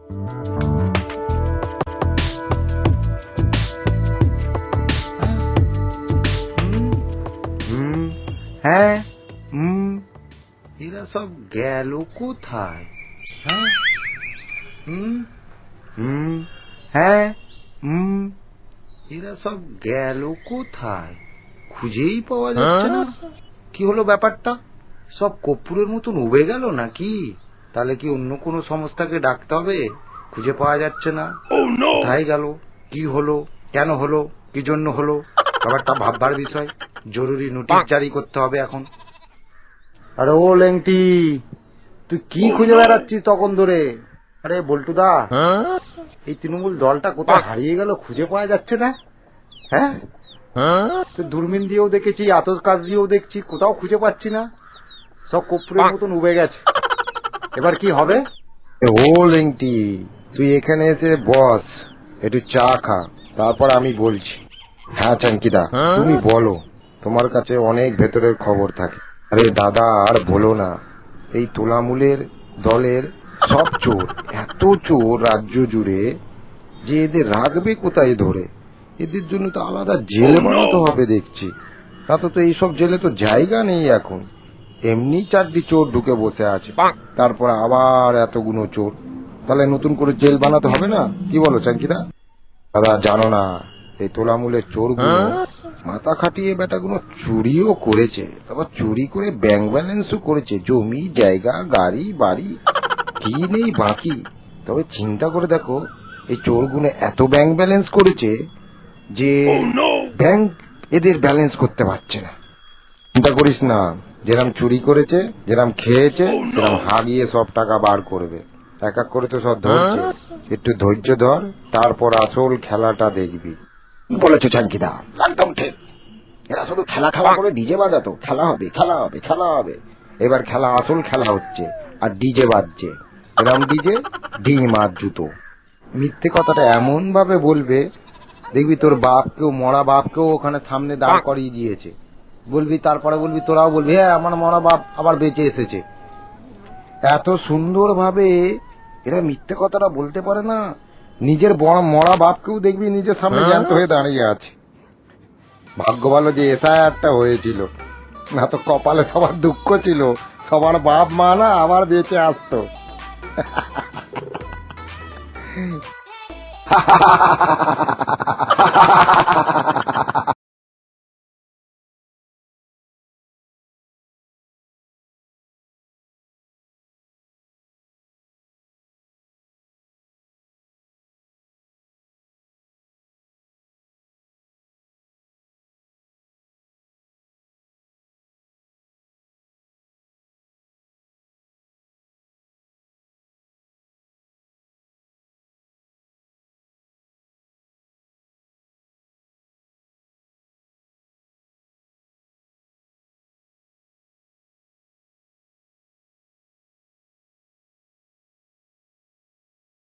হ্যাঁ, এরা সব গেল কোথায়? হ্যাঁ, হ্যাঁ, এরা সব গেল কোথায়? খুঁজেই পাওয়া যাচ্ছে না। কি হলো ব্যাপারটা? সব কর্পূরের মতন উবে গেল নাকি? তাহলে কি অন্য কোনো সংস্থাকে ডাকতে হবে? খুঁজে পাওয়া যাচ্ছে না, কোথায় গেল, কি হলো, কেন হলো, কি জন্য হলো? ব্যাপারটা ভাববার বিষয়। জরুরি নোটিশ জারি করতে হবে এখন। আরে ও লেংটি, তুই কি খুঁজে বেড়াচ্ছিস তখন ধরে? আরে বল্টুদা, এই তৃণমূল দলটা কোথায় হারিয়ে গেল, খুঁজে পাওয়া যাচ্ছে না। হ্যাঁ, দূরবীন দিয়েও দেখেছি, আতস কাজ দিয়েও দেখছি, কোথাও খুঁজে পাচ্ছি না। সব কর্পূরের মতন উবে গেছে। এবার কি হবে? ও লেংটি, তুই এখানে এসে বস, একটু চা খা, তারপর আমি বলছি। হ্যাঁ চাঙ্কিদা, তুমি বলো, তোমার কাছে অনেক ভেতরের খবর থাকে। আরে দাদা আর বলো না, এই তোলামূলের দলের সব চোর, এত চোর রাজ্য জুড়ে যে এদের রাখবে কোথায় ধরে? এদের জন্য তো আলাদা জেল বানাতে হবে দেখছি। তাতে তো এইসব জেলে তো জায়গা নেই এখন। এমনি 4টি চোর ঢুকে বসে আছে, তারপর আবার এতগুলো চোর। তাহলে নতুন করে জেল বানাতে হবে না? কি বলো চাঙ্কিদা? দাদা জানো না, এই তোলামূলের চোরগুলো মাথা খাটিয়ে বেটাগুলো চুরিও করেছে, আবার চুরি করে ব্যাংক ব্যালেন্সও করেছে, জমি জায়গা গাড়ি বাড়ি কি নেই বাকি। তবে চিন্তা করে দেখো, এই চোরগুলো এত ব্যাংক ব্যালেন্স করেছে যে ব্যাংক এদের ব্যালেন্স করতে পারছে না। চিন্তা করিস না, যেরাম চুরি করেছে, যেরাম খেয়েছে, সেরাম হারিয়ে সব টাকা বার করবে। এক এক করে তো সব ধরছে। একটু ধৈর্য ধর, তারপর আসল খেলাটা দেখবি। বলেছো চাঙ্কিদা, একদম ঠিক। এরা শুধু খেলা খেলা করে ডিজে বাজাতো, খেলা হবে খেলা হবে খেলা হবে। এবার খেলা, আসল খেলা হচ্ছে, আর ডিজে বাজছে। এরম ডিজে ডিম আর জুতো। মিথ্যে কথাটা এমন ভাবে বলবে, দেখবি তোর বাপকেও, মরা বাপকেও ওখানে সামনে দাঁড় করিয়ে দিয়েছে। বলবি, তারপরে বলবি, তোরাও বলবি, হ্যাঁ আমার মরা বাপ আবার বেঁচে এসেছে। এত সুন্দর ভাবে এরা মিথ্যে কথাটা বলতে পারে না। নিজের বড় মরা বাপকেও দেখবি নিজের সামনে জ্যান্ত হয়ে দাঁড়িয়ে আছে। ভাগ্য ভালো যে এসআইআরটা হয়েছিল, না তো কপালে সবার দুঃখ ছিল, সবার বাপ মা না আবার বেঁচে আসতো।